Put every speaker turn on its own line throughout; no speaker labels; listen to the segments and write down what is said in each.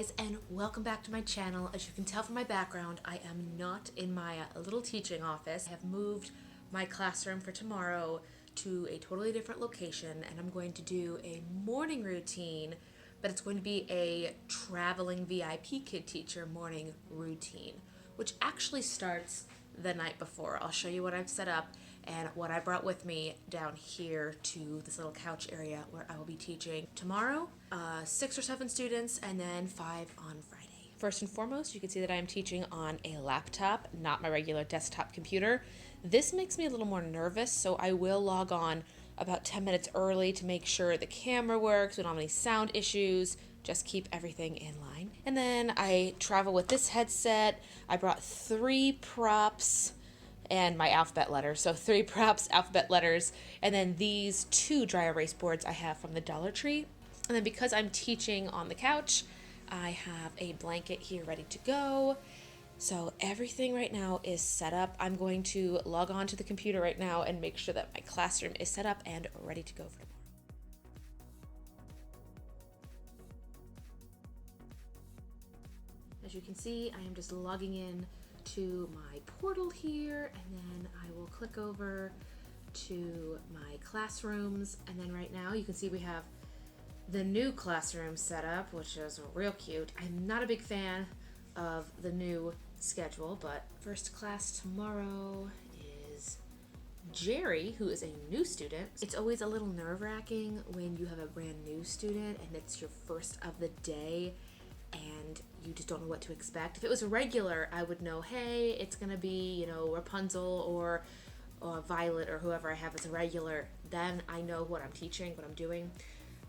guys, and welcome back to my channel. As you can tell from my background, I am not in my little teaching office. I have moved my classroom for tomorrow to a totally different location, and I'm going to do a morning routine, but it's going to be a traveling VIPKID teacher morning routine, which actually starts the night before. I'll show you what I've set up and what I brought with me down here to this little couch area where I will be teaching tomorrow, 6 or 7 students, and then 5 on Friday. First and foremost, you can see that I am teaching on a laptop, not my regular desktop computer. This makes me a little more nervous, so I will log on about 10 minutes early to make sure the camera works, we don't have any sound issues, just keep everything in line. And then I travel with this headset. I brought 3 props and my alphabet letters. So 3 props, alphabet letters, and then these 2 dry erase boards I have from the Dollar Tree. And then because I'm teaching on the couch, I have a blanket here ready to go. So everything right now is set up. I'm going to log on to the computer right now and make sure that my classroom is set up and ready to go for tomorrow. As you can see, I am just logging in to my portal here, and then I will click over to my classrooms, and then right now you can see we have the new classroom set up, which is real cute. I'm not a big fan of the new schedule, but first class tomorrow is Jerry, who is a new student. It's always a little nerve-wracking when you have a brand new student and it's your first of the day and you just don't know what to expect. If it was a regular, I would know, hey, it's gonna be, Rapunzel or Violet or whoever I have as a regular. Then I know what I'm teaching, what I'm doing.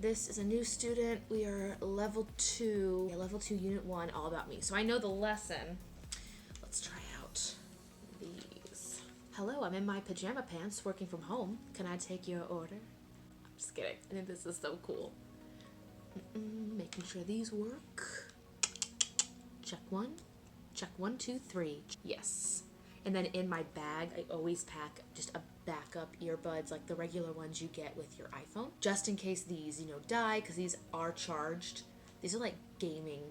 This is a new student. We are level 2, unit 1, all about me. So I know the lesson. Let's try out these. Hello, I'm in my pajama pants working from home. Can I take your order? I'm just kidding. I think this is so cool. Making sure these work. Check 1. Check 1, 2, 3. Yes. And then in my bag, I always pack just a backup earbuds, like the regular ones you get with your iPhone, just in case these, die, because these are charged. These are like gaming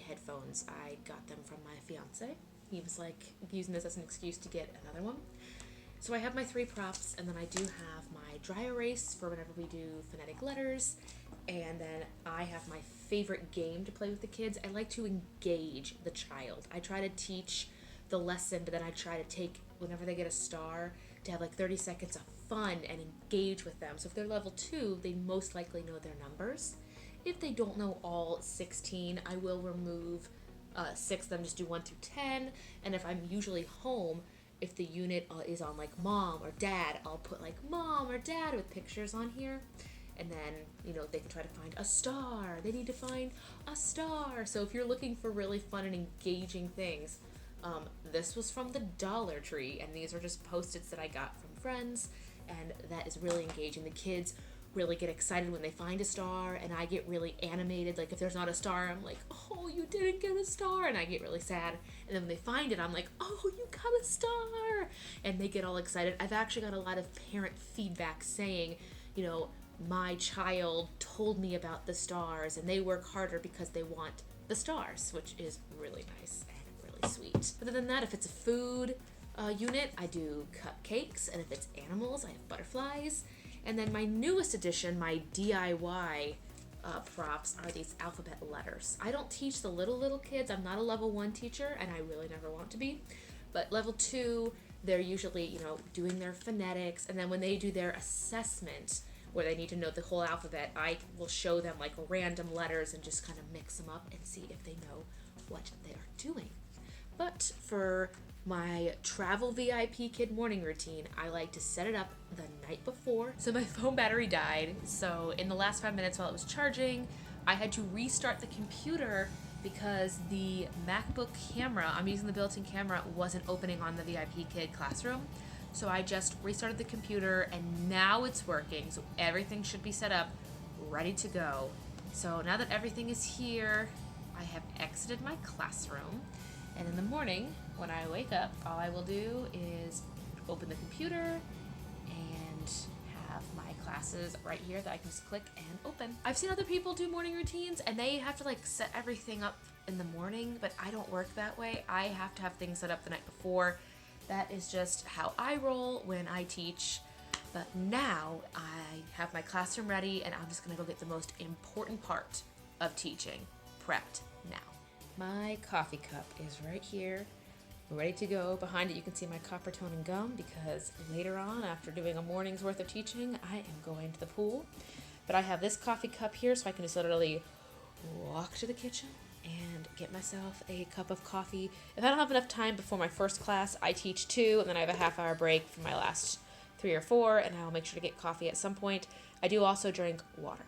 headphones. I got them from my fiance. He was like using this as an excuse to get another one. So I have my 3 props, and then I do have my dry erase for whenever we do phonetic letters, and then I have my favorite game to play with the kids. I like to engage the child. I try to teach the lesson, but then I try to take, whenever they get a star, to have like 30 seconds of fun and engage with them. So if they're level 2, they most likely know their numbers. If they don't know all 16, I will remove 6 of them, just do 1 through 10. And if I'm usually home, if the unit is on like mom or dad, I'll put like mom or dad with pictures on here. And then, they can try to find a star. They need to find a star. So if you're looking for really fun and engaging things, this was from the Dollar Tree, and these are just Post-its that I got from friends, and that is really engaging. The kids really get excited when they find a star, and I get really animated. Like if there's not a star, I'm like, oh, you didn't get a star, and I get really sad. And then when they find it, I'm like, oh, you got a star, and they get all excited. I've actually got a lot of parent feedback saying, my child told me about the stars, and they work harder because they want the stars, which is really nice and really sweet. Other than that, if it's a food unit, I do cupcakes, and if it's animals, I have butterflies. And then my newest addition, my DIY props, are these alphabet letters. I don't teach the little kids. I'm not a level 1 teacher, and I really never want to be. But level 2, they're usually, doing their phonetics, and then when they do their assessment, where they need to know the whole alphabet, I will show them like random letters and just kind of mix them up and see if they know what they're doing. But for my travel VIPKID morning routine, I like to set it up the night before. So my phone battery died, so in the last 5 minutes while it was charging, I had to restart the computer because the MacBook camera, I'm using the built-in camera, wasn't opening on the VIPKID classroom. So I just restarted the computer, and now it's working. So everything should be set up, ready to go. So now that everything is here, I have exited my classroom. And in the morning, when I wake up, all I will do is open the computer and have my classes right here that I can just click and open. I've seen other people do morning routines, and they have to like set everything up in the morning, but I don't work that way. I have to have things set up the night before. That is just how I roll when I teach. But now I have my classroom ready, and I'm just gonna go get the most important part of teaching prepped now. My coffee cup is right here, ready to go. Behind it you can see my copper tone and gum, because later on, after doing a morning's worth of teaching, I am going to the pool. But I have this coffee cup here, so I can just literally walk to the kitchen and get myself a cup of coffee. If I don't have enough time before my first class, I teach 2, and then I have a half-hour break for my last 3 or 4, and I'll make sure to get coffee at some point. I do also drink water.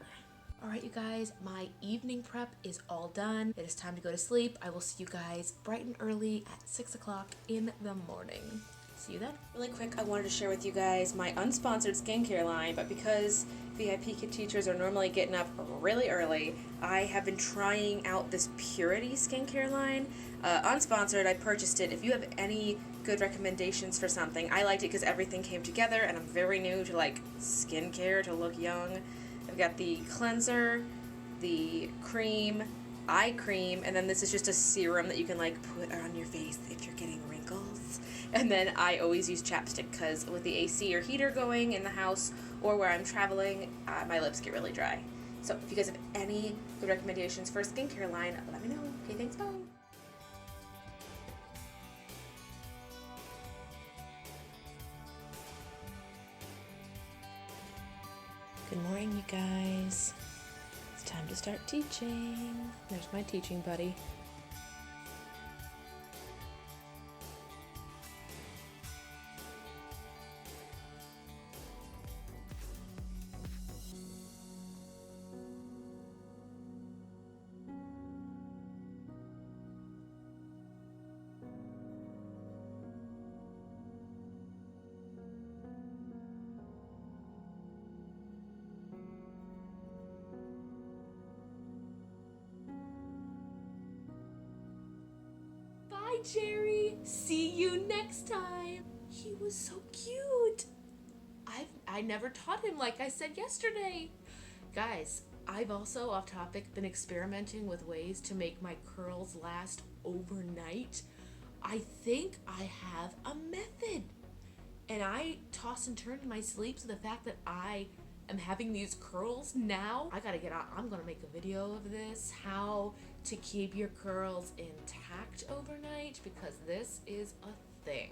All right, you guys, my evening prep is all done. It is time to go to sleep. I will see you guys bright and early at 6 o'clock in the morning. See you then. Really quick, I wanted to share with you guys my unsponsored skincare line, but because VIPKID teachers are normally getting up really early, I have been trying out this Purity skincare line. Unsponsored, I purchased it. If you have any good recommendations for something, I liked it because everything came together, and I'm very new to like skincare to look young. I've got the cleanser, the cream, eye cream, and then this is just a serum that you can like put on your face if you're getting wrinkles. And then I always use chapstick because with the AC or heater going in the house or where I'm traveling, my lips get really dry. So if you guys have any good recommendations for a skincare line, let me know. Okay, thanks, bye. Good morning, you guys. It's time to start teaching. There's my teaching buddy. Bye, Jerry. See you next time. He was so cute. I never taught him like I said yesterday. Guys, I've also, off topic, been experimenting with ways to make my curls last overnight. I think I have a method. And I toss and turn in my sleep, so the fact that I am having these curls now, I gotta get out. I'm gonna make a video of this, how to keep your curls intact overnight, because this is a thing.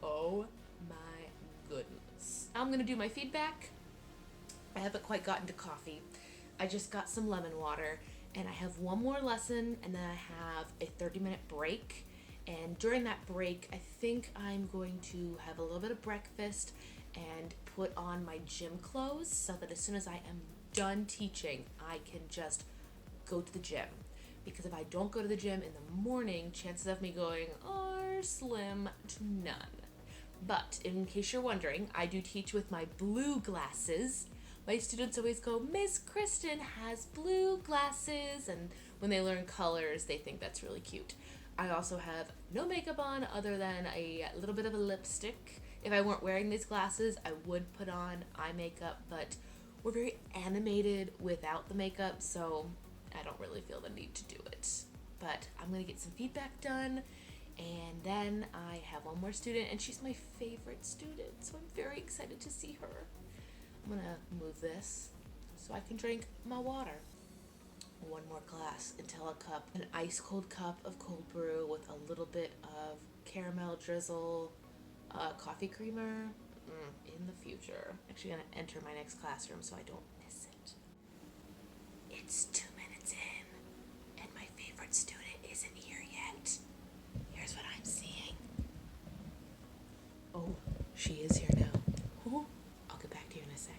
Oh my goodness. I'm gonna do my feedback. I haven't quite gotten to coffee. I just got some lemon water, and I have one more lesson, and then I have a 30-minute break. And during that break, I think I'm going to have a little bit of breakfast and put on my gym clothes so that as soon as I am done teaching, I can just go to the gym. Because if I don't go to the gym in the morning, chances of me going are slim to none. But in case you're wondering, I do teach with my blue glasses. My students always go, Miss Kristen has blue glasses, and when they learn colors, they think that's really cute. I also have no makeup on other than a little bit of a lipstick. If I weren't wearing these glasses, I would put on eye makeup, but we're very animated without the makeup, so I don't really feel the need to do it. But I'm gonna get some feedback done, and then I have one more student, and she's my favorite student, so I'm very excited to see her. I'm gonna move this so I can drink my water. One more glass until a cup, an ice cold cup of cold brew with a little bit of caramel drizzle, coffee creamer, in the future. Actually gonna enter my next classroom so I don't miss it. It's 2 minutes in, and my favorite student isn't here yet. Here's what I'm seeing. Oh, she is here now. Oh, I'll get back to you in a sec.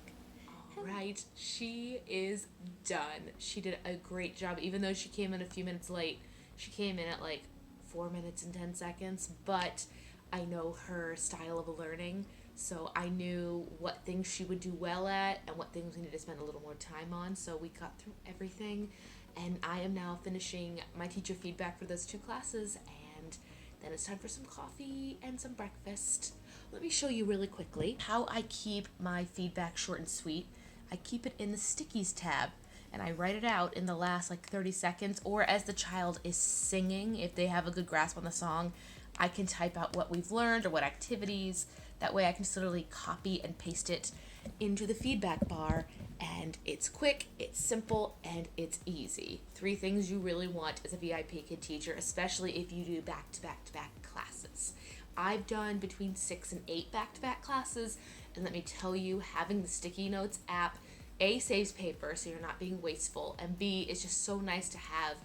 Right, she is done. She did a great job, even though she came in a few minutes late. She came in at like 4 minutes and 10 seconds, but I know her style of learning, so I knew what things she would do well at and what things we need to spend a little more time on, so we got through everything, and I am now finishing my teacher feedback for those 2 classes, and then it's time for some coffee and some breakfast. Let me show you really quickly how I keep my feedback short and sweet. I keep it in the stickies tab. and I write it out in the last like 30 seconds, or as the child is singing, if they have a good grasp on the song, I can type out what we've learned or what activities. That way I can just literally copy and paste it into the feedback bar, and it's quick, it's simple, and it's easy. 3 things you really want as a VIPKid teacher, especially if you do back-to-back-to-back classes. I've done between 6 and 8 back-to-back classes, and let me tell you, having the sticky notes app, A, saves paper so you're not being wasteful, and B, it's just so nice to have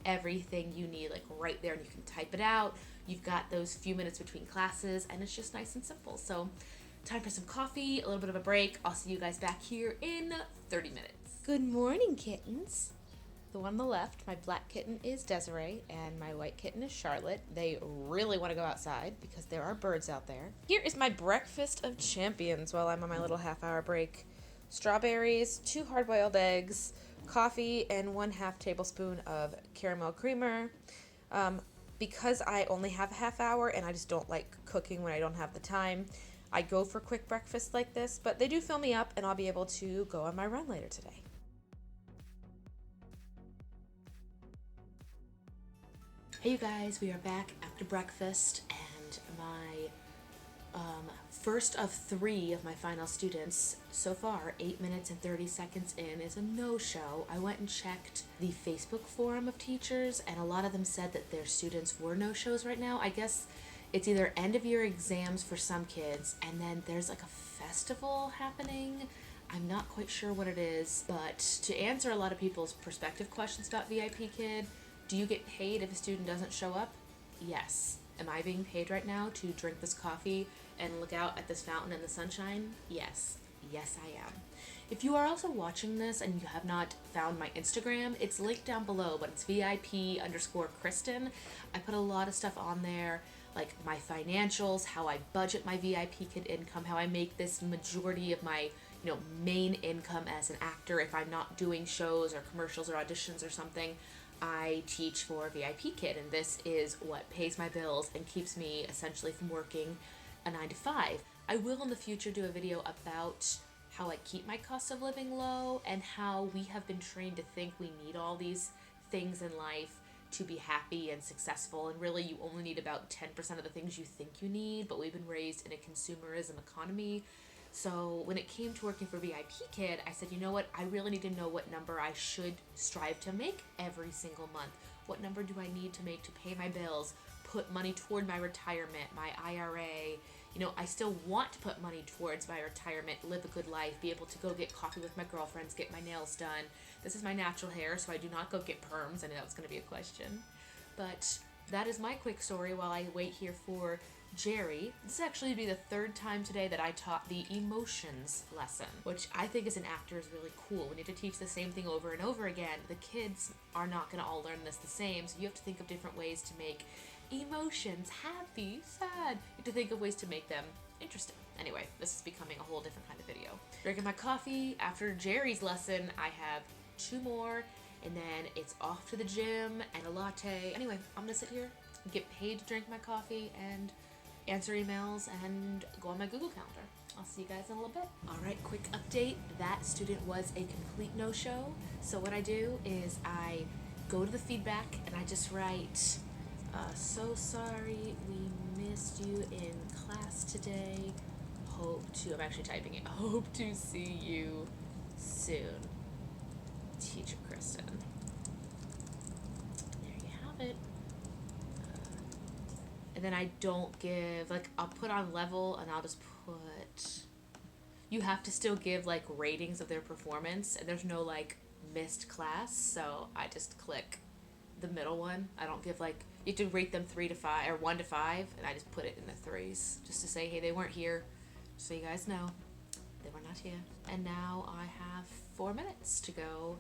everything you need like right there, and you can type it out. You've got those few minutes between classes, and it's just nice and simple. So time for some coffee, a little bit of a break. I'll see you guys back here in 30 minutes. Good morning, kittens. The one on the left, my black kitten, is Desiree, and my white kitten is Charlotte. They really want to go outside because there are birds out there. Here is my breakfast of champions while I'm on my little half-hour break. Strawberries, 2 hard-boiled eggs, coffee, and 1/2 tablespoon of caramel creamer. Because I only have a half hour and I just don't like cooking when I don't have the time, I go for quick breakfasts like this, but they do fill me up, and I'll be able to go on my run later today. Hey you guys, we are back after breakfast, and my first of 3 of my final students so far, 8 minutes and 30 seconds in, is a no-show. I went and checked the Facebook forum of teachers, and a lot of them said that their students were no-shows right now. I guess it's either end of year exams for some kids, and then there's like a festival happening. I'm not quite sure what it is, but to answer a lot of people's perspective questions about VIPKid, do you get paid if a student doesn't show up? Yes. Am I being paid right now to drink this coffee and look out at this fountain in the sunshine? Yes. Yes, I am. If you are also watching this and you have not found my Instagram, it's linked down below, but it's VIP_Kristen. I put a lot of stuff on there, like my financials, how I budget my VIPKid income, how I make this majority of my main income as an actor if I'm not doing shows or commercials or auditions or something. I teach for VIPKid, and this is what pays my bills and keeps me essentially from working a 9 to 5. I will in the future do a video about how I keep my cost of living low and how we have been trained to think we need all these things in life to be happy and successful, and really you only need about 10% of the things you think you need, but we've been raised in a consumerism economy. So when it came to working for VIPKid, I said, you know what, I really need to know what number I should strive to make every single month. What number do I need to make to pay my bills, put money toward my retirement, my IRA? I still want to put money towards my retirement, live a good life, be able to go get coffee with my girlfriends, get my nails done. This is my natural hair, so I do not go get perms. I knew that was going to be a question. But that is my quick story while I wait here for Jerry. This actually be the 3rd time today that I taught the emotions lesson, which I think as an actor is really cool. We need to teach the same thing over and over again. The kids are not going to all learn this the same, so you have to think of different ways to make emotions happy, sad. You have to think of ways to make them interesting. Anyway, this is becoming a whole different kind of video. Drinking my coffee. After Jerry's lesson, I have 2 more, and then it's off to the gym and a latte. Anyway, I'm gonna sit here, get paid to drink my coffee, and answer emails and go on my Google Calendar. I'll see you guys in a little bit. All right, quick update. That student was a complete no-show. So what I do is I go to the feedback and I just write, so sorry we missed you in class today. I'm actually typing it. Hope to see you soon. Teacher Kristen. There you have it. And then I don't give, I'll put on level and I'll just put, you have to still give ratings of their performance, and there's no missed class, so I just click the middle one. I don't give you have to rate them 3 to 5 or 1 to 5, and I just put it in the 3s just to say, hey, they weren't here, so you guys know they were not here. And now I have 4 minutes to go.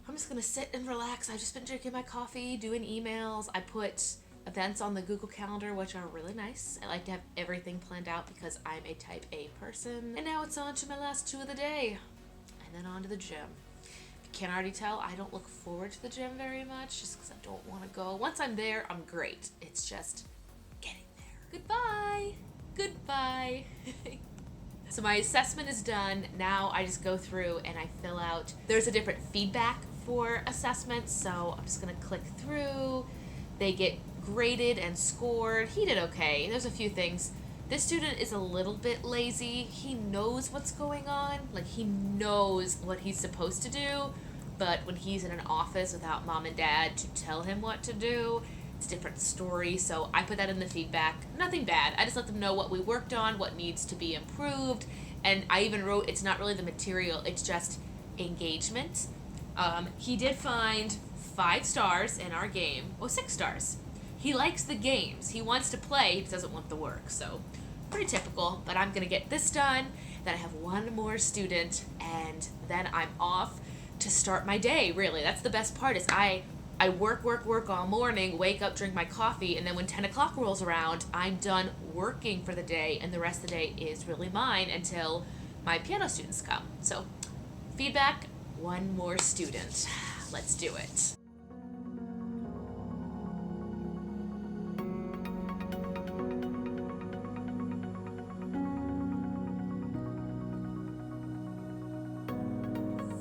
I'm just gonna sit and relax. I've just been drinking my coffee, doing emails. I put events on the Google Calendar, which are really nice. I like to have everything planned out because I'm a type A person. And now it's on to my last 2 of the day, and then on to the gym. If you can't already tell, I don't look forward to the gym very much just because I don't want to go. Once I'm there, I'm great. It's just getting there. Goodbye. Goodbye. So my assessment is done. Now I just go through and I fill out. There's a different feedback for assessments, so I'm just gonna click through. They get graded and scored. He did okay. There's a few things. This student is a little bit lazy. He knows what's going on. Like, he knows what he's supposed to do, but when he's in an office without mom and dad to tell him what to do, it's a different story. So I put that in the feedback. Nothing bad. I just let them know what we worked on, what needs to be improved. And I even wrote, it's not really the material, it's just engagement. He did find 5 stars in our game. Oh, 6 stars. He likes the games. He wants to play. He just doesn't want the work. So pretty typical, but I'm going to get this done. Then I have one more student, and then I'm off to start my day, really. That's the best part is I work all morning, wake up, drink my coffee, and then when 10 o'clock rolls around, I'm done working for the day, and the rest of the day is really mine until my piano students come. So feedback, one more student. Let's do it.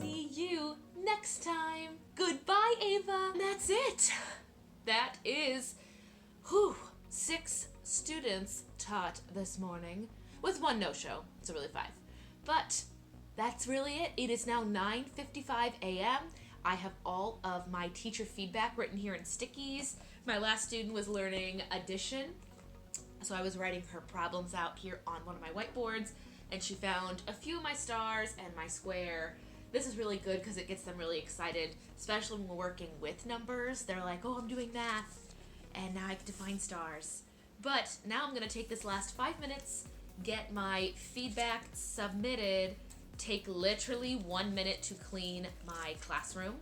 See you next time. Goodbye, Ava. And that's it. That is 6 students taught this morning with 1 no-show, so really 5. But that's really it. It is now 9:55 a.m. I have all of my teacher feedback written here in stickies. My last student was learning addition, so I was writing her problems out here on one of my whiteboards, and she found a few of my stars and my square. This is really good because it gets them really excited, especially when we're working with numbers. They're like, oh, I'm doing math, and now I get to find stars. But now I'm going to take this last 5 minutes, get my feedback submitted, take literally 1 minute to clean my classroom.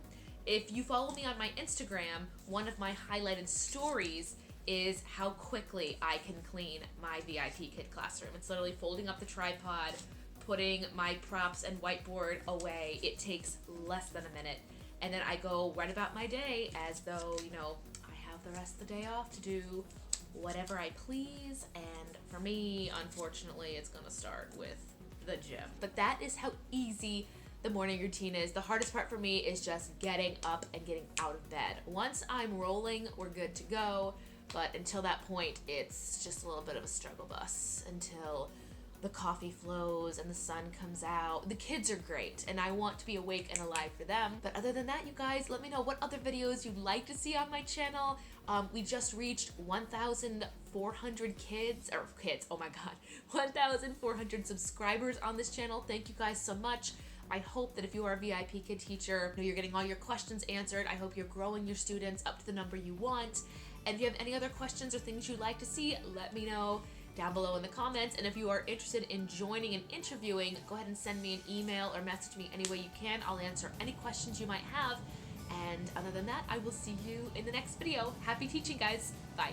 If you follow me on my Instagram, one of my highlighted stories is how quickly I can clean my VIPKID classroom. It's literally folding up the tripod, putting my props and whiteboard away. It takes less than a minute. And then I go right about my day as though, I have the rest of the day off to do whatever I please. And for me, unfortunately, it's gonna start with the gym. But that is how easy the morning routine is. The hardest part for me is just getting up and getting out of bed. Once I'm rolling, we're good to go. But until that point, it's just a little bit of a struggle bus until the coffee flows and the sun comes out. The kids are great, and I want to be awake and alive for them. But other than that, you guys, let me know what other videos you'd like to see on my channel. We just reached 1,400 kids, oh my god, 1,400 subscribers on this channel. Thank you guys so much. I hope that if you are a VIPKID teacher, you're getting all your questions answered. I hope you're growing your students up to the number you want. And if you have any other questions or things you'd like to see, let me know down below in the comments. And if you are interested in joining and interviewing, go ahead and send me an email or message me any way you can. I'll answer any questions you might have. And other than that, I will see you in the next video. Happy teaching, guys. Bye.